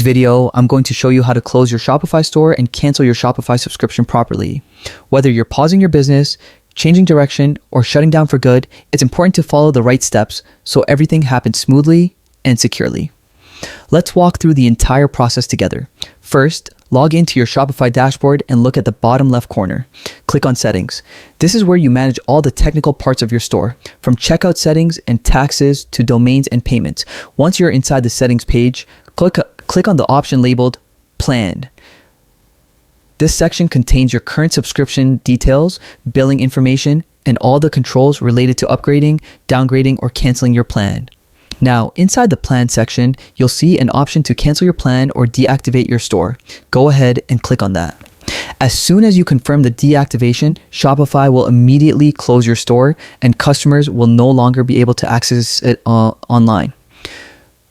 Video, I'm going to show you how to close your Shopify store and cancel your Shopify subscription properly. Whether you're pausing your business, changing direction, or shutting down for good, it's important to follow the right steps so everything happens smoothly and securely. Let's walk through the entire process together. First, log into your Shopify dashboard and look at the bottom left corner. Click on Settings. This is where you manage all the technical parts of your store, from checkout settings and taxes to domains and payments. Once you're inside the settings page, click on the option labeled Plan. This section contains your current subscription details, billing information, and all the controls related to upgrading, downgrading, or canceling your plan. Now, inside the plan section, you'll see an option to cancel your plan or deactivate your store. Go ahead and click on that. As soon as you confirm the deactivation, Shopify will immediately close your store and customers will no longer be able to access it online.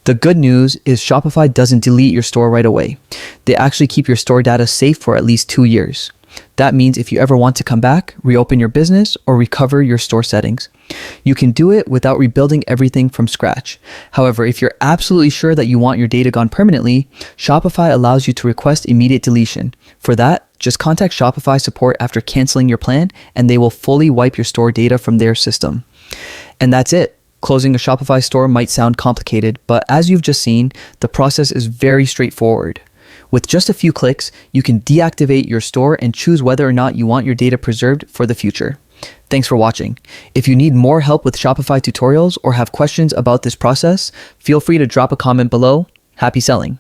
The good news is Shopify doesn't delete your store right away. They actually keep your store data safe for at least 2 years. That means if you ever want to come back, reopen your business, or recover your store settings, you can do it without rebuilding everything from scratch. However, if you're absolutely sure that you want your data gone permanently, Shopify allows you to request immediate deletion. For that, just contact Shopify support after canceling your plan, and they will fully wipe your store data from their system. And that's it. Closing a Shopify store might sound complicated, but as you've just seen, the process is very straightforward. With just a few clicks, you can deactivate your store and choose whether or not you want your data preserved for the future. Thanks for watching. If you need more help with Shopify tutorials or have questions about this process, feel free to drop a comment below. Happy selling!